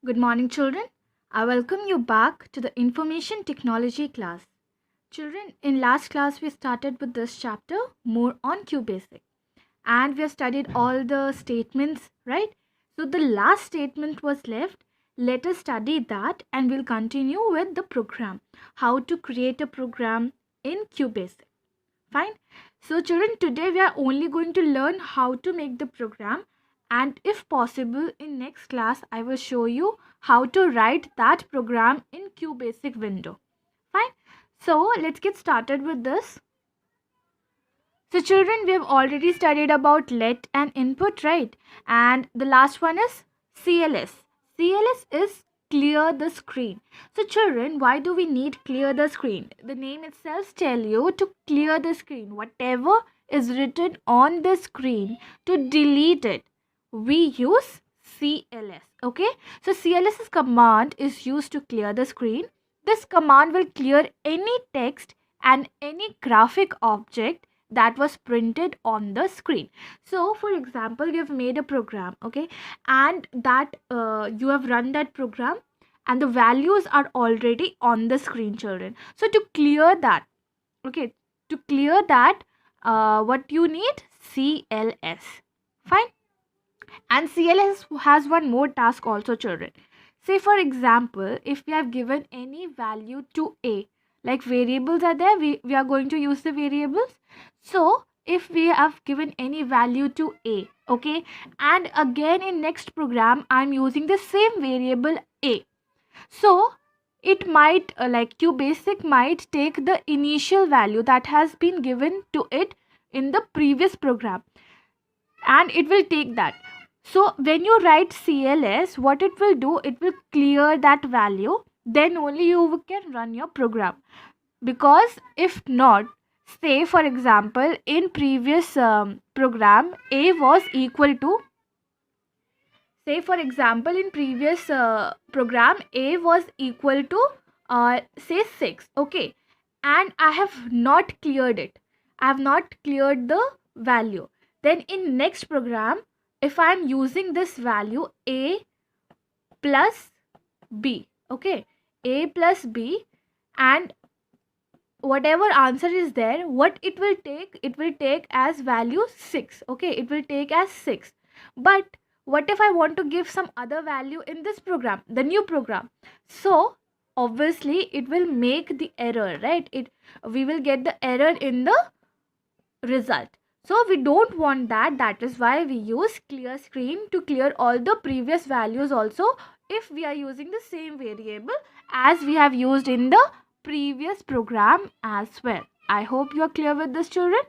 Good morning, children. I welcome you back to the information technology class. Children, in last class we started with this chapter more on QBasic and we have studied all the statements, right? So the last statement was left. Let us study that and we'll continue with the program. How to create a program in QBasic. Fine. So children, today we are only going to learn how to make the program, and if possible in next class I will show you how to write that program in QBasic window. Fine. So let's get started with this. So children, we have already studied about let and input, right? And the last one is CLS. CLS is clear the screen. So children, why do we need clear the screen? The name itself tell you to clear the screen. Whatever is written on the screen, to delete it, we use CLS. Okay? So CLS command is used to clear the screen. This command will clear any text and any graphic object that was printed on the screen. So for example, you have made a program, okay, and that you have run that program and the values are already on the screen, children. So to clear that, okay, to clear that, what you need? CLS. Fine. And CLS has one more task also, children. Say for example, if we have given any value to a, like variables are there, we are going to use the variables. So if we have given any value to a, okay, and again in next program I'm using the same variable a, so it might like QBasic might take the initial value that has been given to it in the previous program and it will take that. So when you write CLS, what it will do, it will clear that value, then only you can run your program. Because if not, say for example in previous program a was equal to, say for example in previous program a was equal to say 6, okay, and I have not cleared it, I have not cleared the value, then in next program if I am using this value a plus b, okay, a plus b, and whatever answer is there, what it will take as value 6, okay, it will take as 6. But what if I want to give some other value in this program, the new program? So obviously it will make the error, right? It, we will get the error in the result. So we don't want that. That is why we use clear screen to clear all the previous values also, if we are using the same variable as we have used in the previous program as well. I hope you are clear with this, children.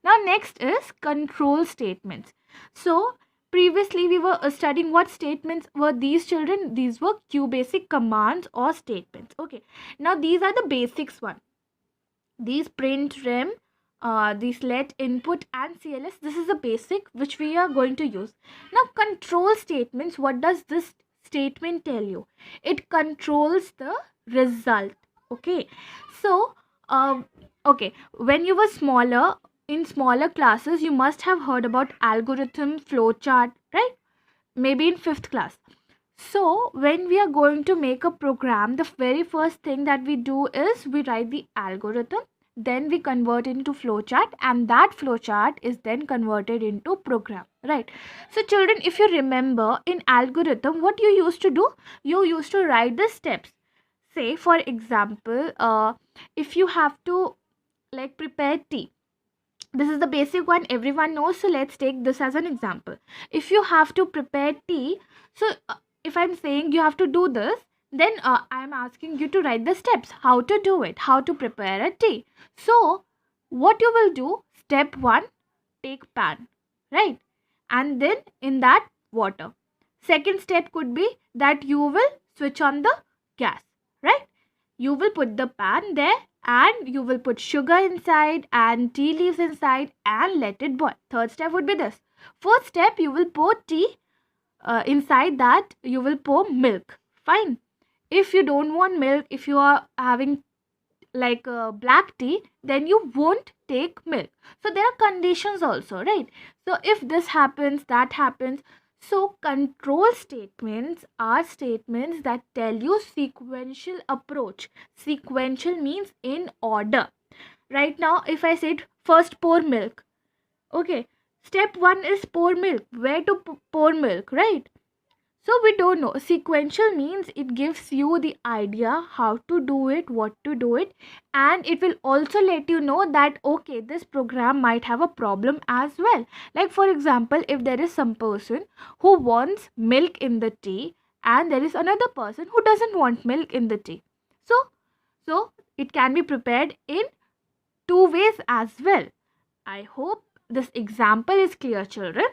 Now next is control statements. So previously we were studying what statements were these, children. These were QBasic commands or statements. Okay, now these are the basics one. These print, rem, these let, input and CLS, this is the basic which we are going to use. Now control statements, what does this statement tell you? It controls the result. Okay, so okay, when you were smaller, in smaller classes you must have heard about algorithm, flowchart, right? Maybe in 5th class. So when we are going to make a program, the very first thing that we do is we write the algorithm, then we convert into flowchart, and that flowchart is then converted into program, right? So children, if you remember in algorithm, what you used to do, you used to write the steps. Say for example, if you have to like prepare tea, this is the basic one everyone knows, so let's take this as an example. If you have to prepare tea, so if I'm saying you have to do this, then I'm asking you to write the steps, how to do it, how to prepare a tea. So what you will do, step 1, take pan, right, and then in that water. Second step could be that you will switch on the gas, right, you will put the pan there and you will put sugar inside and tea leaves inside and let it boil. Third step would be this. Fourth step, you will pour tea, inside that you will pour milk. Fine. If you don't want milk, if you are having like black tea, then you won't take milk. So there are conditions also, right? So if this happens, that happens. So control statements are statements that tell you sequential approach. Sequential means in order. Right now, if I said first pour milk, okay, step 1 is pour milk. Where to pour milk, right? So we don't know. Sequential means it gives you the idea how to do it, what to do it, and it will also let you know that okay, this program might have a problem as well. Like for example, if there is some person who wants milk in the tea and there is another person who doesn't want milk in the tea. So it can be prepared in two ways as well. I hope this example is clear, children.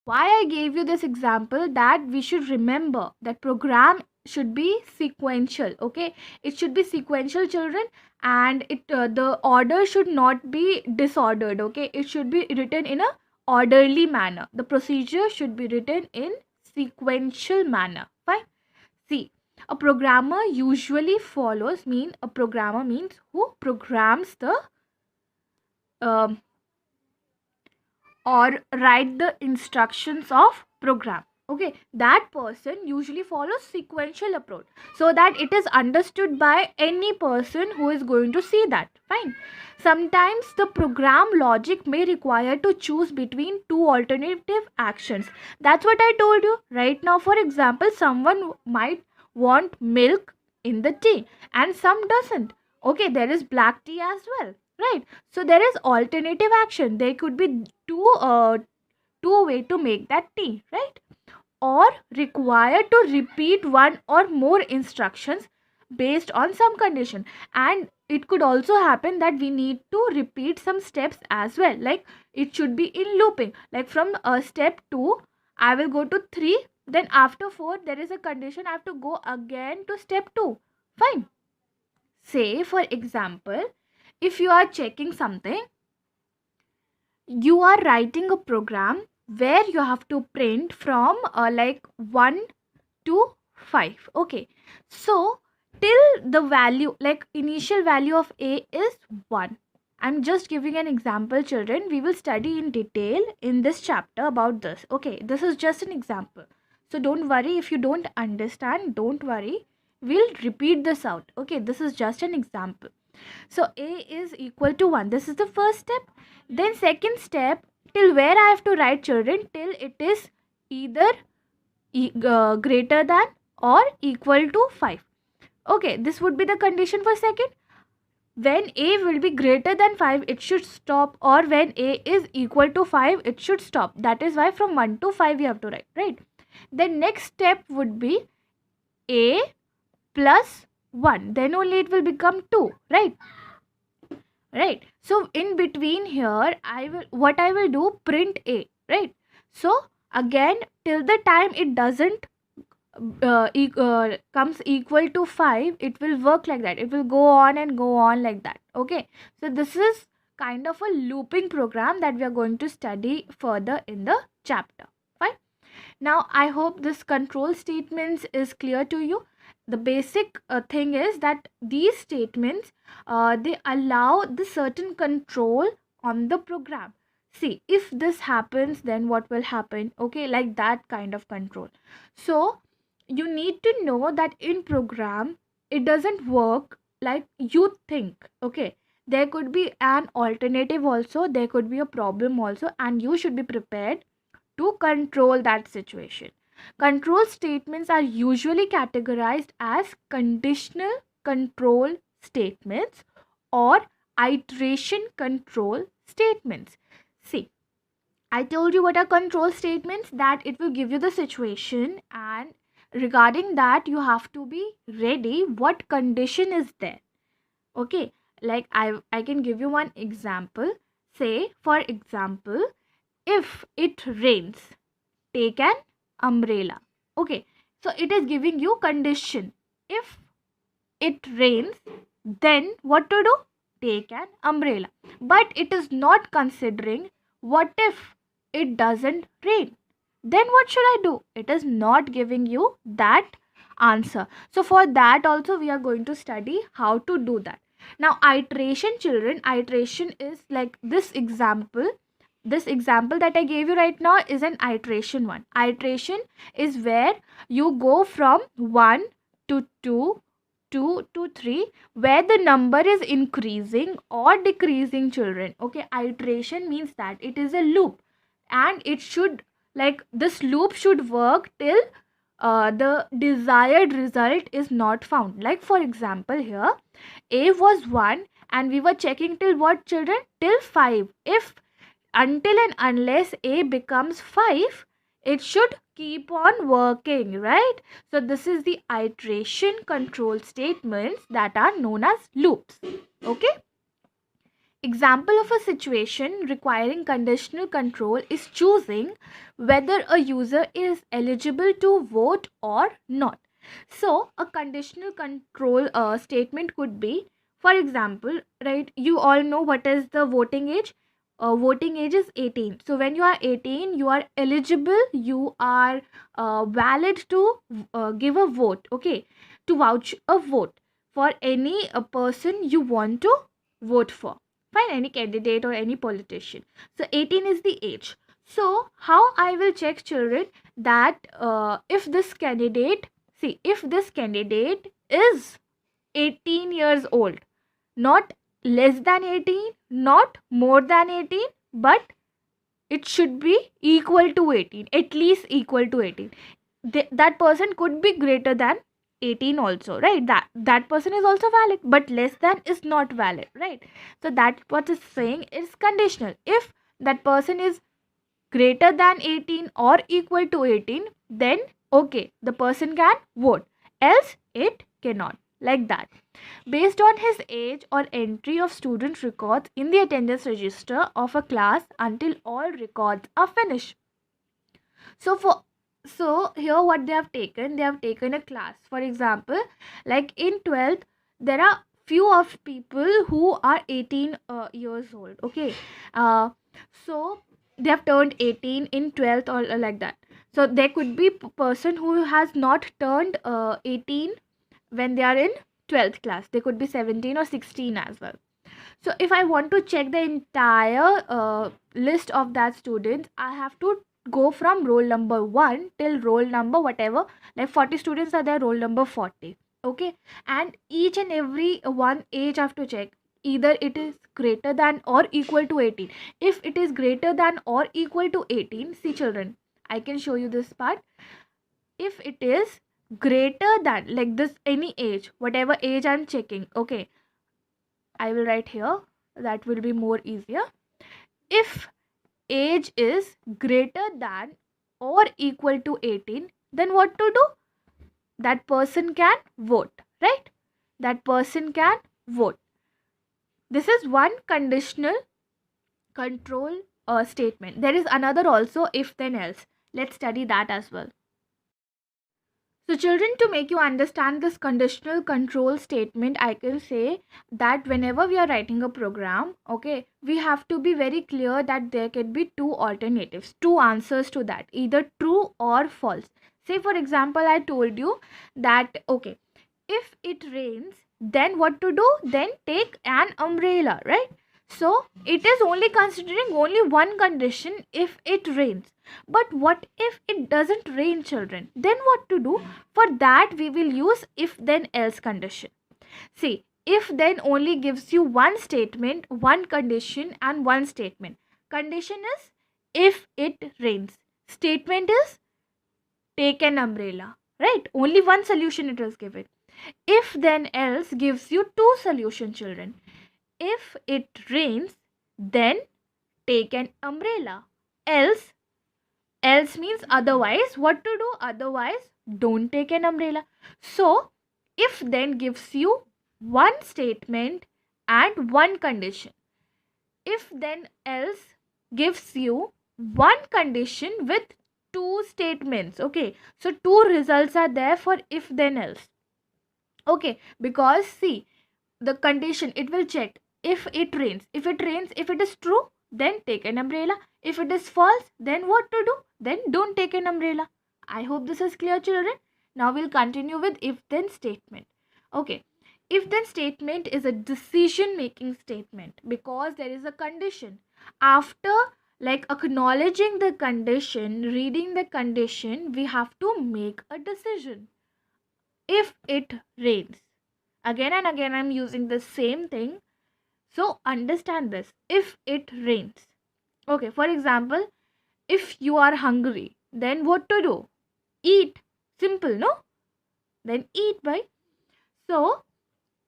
Why I gave you this example, that we should remember that program should be sequential. Okay, it should be sequential, children, and the order should not be disordered. Okay, it should be written in a orderly manner. The procedure should be written in sequential manner. Fine. See, a programmer usually follows, mean a programmer means who programs the um, or write the instructions of program. Okay, that person usually follows sequential approach so that it is understood by any person who is going to see that. Fine. Sometimes the program logic may require to choose between two alternative actions. That's what I told you right now. For example, someone might want milk in the tea and some doesn't. Okay, there is black tea as well, right? So there is alternative action. There could be two way to make that tea, right? Or required to repeat one or more instructions based on some condition. And it could also happen that we need to repeat some steps as well, like it should be in looping, like from step 2 I will go to 3, then after 4 there is a condition I have to go again to step 2. Fine. Say for example, if you are checking something, you are writing a program where you have to print from like 1 to 5. Okay, so till the value, like initial value of a is 1. I'm just giving an example, children. We will study in detail in this chapter about this. Okay, this is just an example, so don't worry if you don't understand. Don't worry, we'll repeat this out. Okay, this is just an example. So a is equal to 1. This is the first step. Then second step, till where I have to write, children? Till it is either greater than or equal to 5. Okay, this would be the condition for second. When a will be greater than 5, it should stop, or when a is equal to 5, it should stop. That is why from 1 to 5 you have to write, right? The next step would be a plus 1. Then only it will become 2, right? Right. So in between here, what I will do, print a, right? So again, till the time it doesn't comes equal to 5, it will work like that. It will go on and go on like that. Okay, so this is kind of a looping program that we are going to study further in the chapter. Fine. Now I hope this control statements is clear to you. The basic thing is that these statements they allow the certain control on the program. See, if this happens, then what will happen? Okay, like that kind of control. So you need to know that in program it doesn't work like you think. Okay, there could be an alternative also, there could be a problem also, and you should be prepared to control that situation. Control statements are usually categorized as conditional control statements or iteration control statements. See, I told you what are control statements, that it will give you the situation, and regarding that you have to be ready what condition is there. Okay, like I can give you one example. Say for example, if it rains, take an umbrella. Okay, so it is giving you condition. If it rains, then what to do? Take an umbrella. But it is not considering what if it doesn't rain, then what should I do? It is not giving you that answer. So for that also we are going to study how to do that. Now iteration, children, iteration is like this example. this example that I gave you right now is an iteration one. Iteration is where you go from 1 to 2, 2 to 3, where the number is increasing or decreasing, children. Okay, iteration means that it is a loop, and it should, like, this loop should work till the desired result is not found. Like, for example, here a was 1 and we were checking till what, children? Till 5. If until and unless a becomes 5, it should keep on working, right? So this is the iteration control statements that are known as loops. Okay, example of a situation requiring conditional control is choosing whether a user is eligible to vote or not. So a conditional control statement could be, for example, right, you all know what is the voting age. Voting age is 18. So when you are 18, you are eligible, you are valid to give a vote, okay, to vouch a vote for any person you want to vote for. Fine, any candidate or any politician. So 18 is the age. So how I will check, children, that if this candidate, see, if this candidate is 18 years old, not less than 18, not more than 18, but it should be equal to 18, at least equal to 18. That person could be greater than 18 also, right? That person is also valid, but less than is not valid, right? So that what is saying is conditional. If that person is greater than 18 or equal to 18, then okay, the person can vote, else it cannot, like that, based on his age or entry of student records in the attendance register of a class until all records are finished. So here what they have taken a class. For example, like in 12th, there are few of people who are 18 years old. Okay, so they have turned 18 in 12th or like that. So there could be person who has not turned 18 when they are in 12th class. They could be 17 or 16 as well. So if I want to check the entire list of that students, I have to go from roll number 1 till roll number whatever, like 40 students are there, roll number 40. Okay, and each and every one age I have to check, either it is greater than or equal to 18. If it is greater than or equal to 18, see, children, I can show you this part. If it is greater than, like this, any age, whatever age I'm checking, okay, I will write here, that will be more easier. If age is greater than or equal to 18, then what to do? That person can vote, right? That person can vote. This is one conditional control statement. There is another also, if then else. Let's study that as well. So children, to make you understand this conditional control statement, I can say that whenever we are writing a program, okay, we have to be very clear that there can be two alternatives, two answers to that, either true or false. Say for example, I told you that, okay, if it rains, then what to do? Then take an umbrella, right? So it is only considering only one condition, if it rains. But what if it doesn't rain, children? Then what to do? For that we will use if then else condition. See, if then only gives you one statement, one condition and one statement. Condition is if it rains. Statement is take an umbrella, right? Only one solution it was given. If then else gives you two solutions, children. If it rains, then take an umbrella. Else means otherwise. What to do? Otherwise, don't take an umbrella. So, if then gives you one statement and one condition. If then else gives you one condition with two statements. Okay, so two results are there for if then else. Okay, because see, the condition, it will check if it rains. If it is true, then take an umbrella. If it is false, then what to do? Then don't take an umbrella. I hope this is clear, children. Now we'll continue with if then statement. Okay, if then statement is a decision making statement because there is a condition. After like acknowledging the condition, reading the condition, we have to make a decision. If it rains, again and again I'm using the same thing, so understand this. If it rains, okay, for example, if you are hungry, then what to do? Eat. Simple, no? Then eat, by. So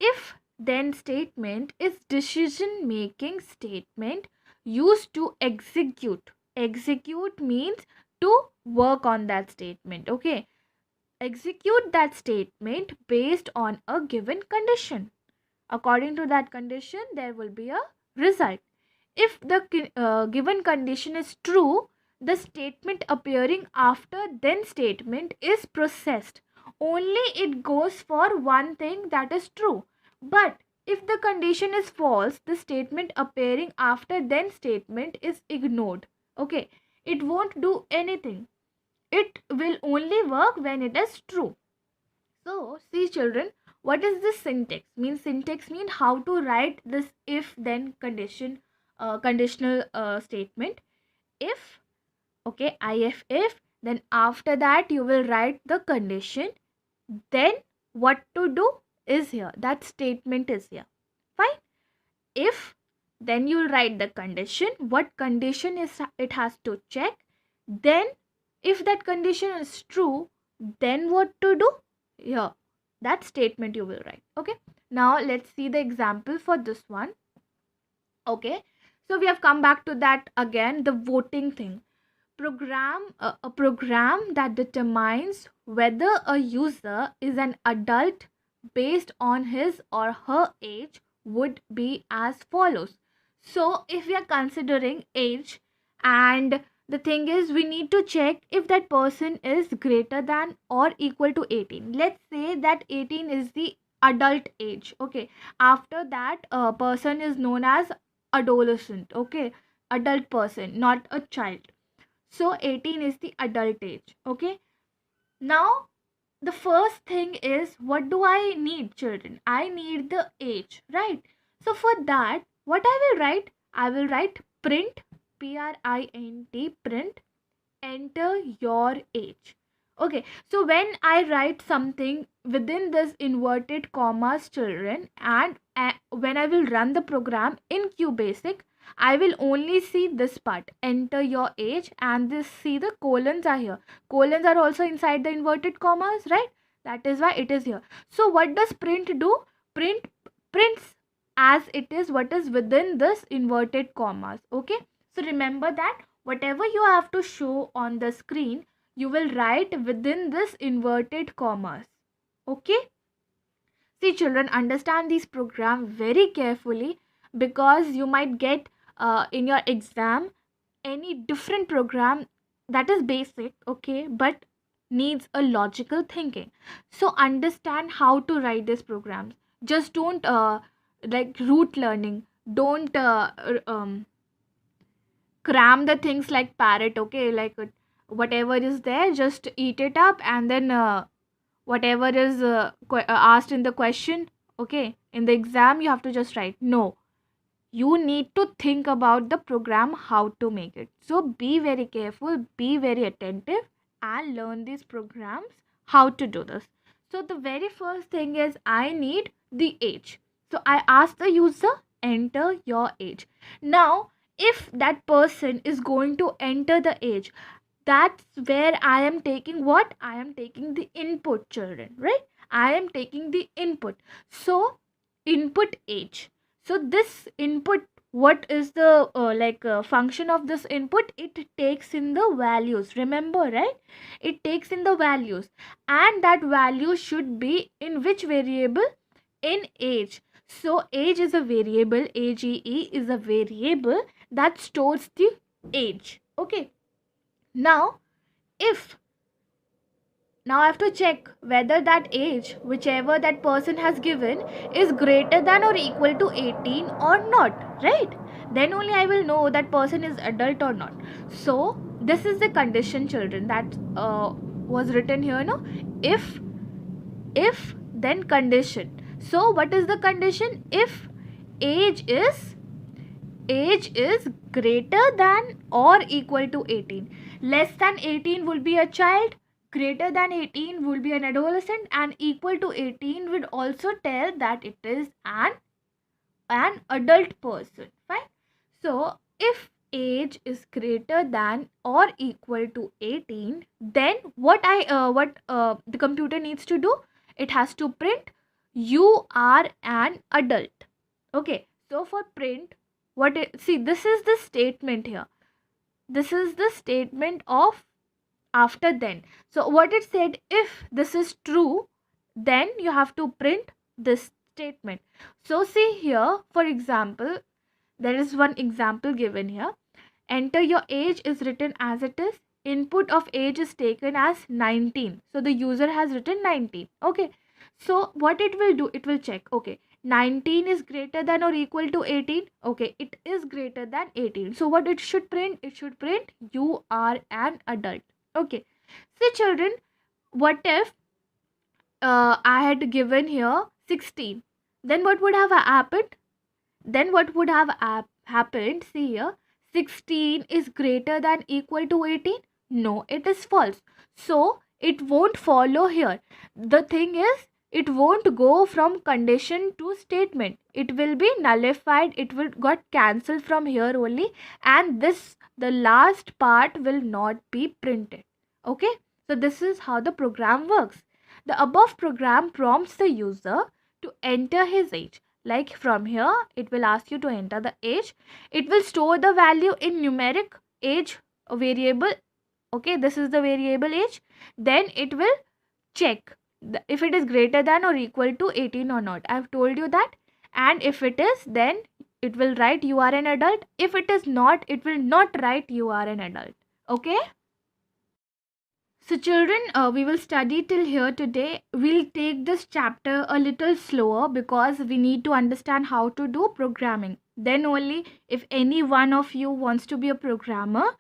if then statement is decision making statement used to execute. Execute means to work on that statement. Okay. Execute that statement based on a given condition. According to that condition, there will be a result. If the given condition is true, the statement appearing after then statement is processed. Only it goes for one thing that is true. But if the condition is false, the statement appearing after then statement is ignored. Okay, it won't do anything. It will only work when it is true. So, see children, what is this syntax? Syntax means how to write this if then conditional statement. If, okay, if, then after that you will write the condition. Then what to do is here. That statement is here. Fine. If, then you will write the condition. What condition is it has to check. Then if that condition is true, then what to do? Here, that statement you will write. Okay, now let's see the example for this one. Okay, so we have come back to that again, the voting thing. A program that determines whether a user is an adult based on his or her age would be as follows. So if we are considering age, and the thing is we need to check if that person is greater than or equal to 18. Let's say that 18 is the adult age. Okay, after that a person is known as adolescent. Okay, adult person, not a child. So 18 is the adult age. Okay, now the first thing is, what do I need, children? I need the age, right? So for that, what I will write? I will write print, print, print, enter your age. Okay, so when I write something within this inverted commas, children, and when I will run the program in QBasic, I will only see this part, enter your age, and this, see, the colons are here. Colons are also inside the inverted commas, right? That is why it is here. So what does print do? Print prints as it is what is within this inverted commas. Okay, so remember that whatever you have to show on the screen, you will write within this inverted commas. Okay, see children, understand these program very carefully, because you might get in your exam any different program that is basic, okay, but needs a logical thinking. So understand how to write these programs. Just don't like rote learning. Don't cram the things like parrot. Okay, like whatever is there, just eat it up, and then whatever is asked in the question, okay, in the exam you have to just write. No, you need to think about the program, how to make it. So be very careful, be very attentive, and learn these programs, how to do this. So the very first thing is, I need the age. So I ask the user, enter your age. Now if that person is going to enter the age, that's where I am taking what? I am taking the input, children, right? I am taking the input. So input age. So this input, what is the function of this input? It takes in the values, remember, right? It takes in the values, and that value should be in which variable? In age. So age is a variable, age is a variable that stores the age. Okay, now if, now I have to check whether that age, whichever that person has given, is greater than or equal to 18 or not, right? Then only I will know that person is adult or not. So this is the condition, children, that was written here, no? If then condition. So what is the condition? If age is greater than or equal to 18. Less than 18 will be a child, greater than 18 will be an adolescent, and equal to 18 would also tell that it is an adult person. Fine. So if age is greater than or equal to 18, then what the computer needs to do, it has to print you are an adult. Okay, so for print, see, this is the statement here. This is the statement of after then. So what it said, if this is true, then you have to print this statement. So see here, for example, there is one example given here. Enter your age is written as it is. Input of age is taken as 19. So the user has written 19. Okay. So what it will do, it will check. Okay. 19 is greater than or equal to 18. Okay. It is greater than 18. So what it should print? It should print you are an adult. Okay. See children, what if I had given here 16? Then what would have happened? Then what would have happened? See here, 16 is greater than equal to 18? No, it is false. So it won't follow here. The thing is, it won't go from condition to statement. It will be nullified. It will got cancelled from here only, and the last part will not be printed. Okay, so this is how the program works. The above program prompts the user to enter his age. Like from here, it will ask you to enter the age. It will store the value in numeric age variable. Okay, this is the variable age. Then it will check if it is greater than or equal to 18 or not. I've told you that. And if it is, then it will write you are an adult. If it is not, it will not write you are an adult. Okay. So children, we will study till here today. We'll take this chapter a little slower because we need to understand how to do programming. Then only if any one of you wants to be a programmer,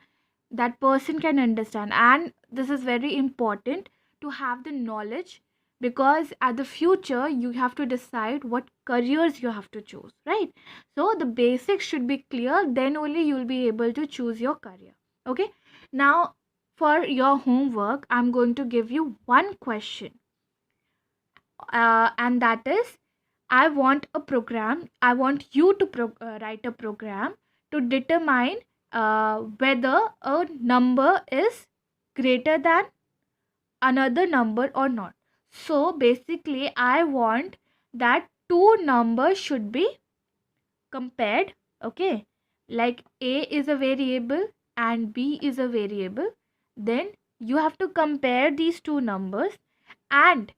that person can understand. And this is very important to have the knowledge, because at the future you have to decide what careers you have to choose, right? So the basics should be clear, then only you will be able to choose your career. Okay. Now for your homework, I'm going to give you one question, and that is, I want you to write a program to determine whether a number is greater than another number or not. So basically, I want that two numbers should be compared. Okay, like a is a variable and b is a variable. Then you have to compare these two numbers, and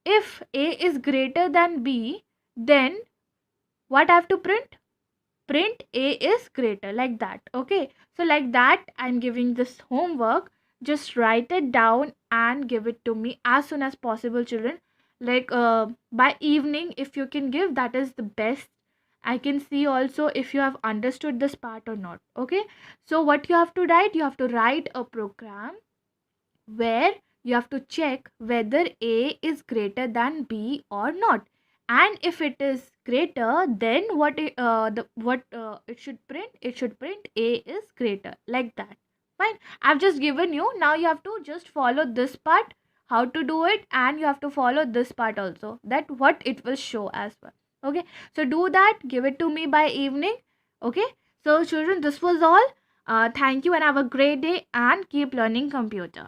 if a is greater than b, then what I have to print? Print a is greater, like that. Okay, so like that, I'm giving this homework. Just write it down and give it to me as soon as possible, children. Like by evening, if you can give, that is the best. I can see also if you have understood this part or not. Okay, so what you have to write? You have to write a program where you have to check whether a is greater than b or not, and if it is greater, then it should print? It should print a is greater, like that. Fine, I've just given you. Now you have to just follow this part, how to do it, and you have to follow this part also, that what it will show as well. Okay, so do that, give it to me by evening. Okay, so children, this was all. Thank you and have a great day, and keep learning computer.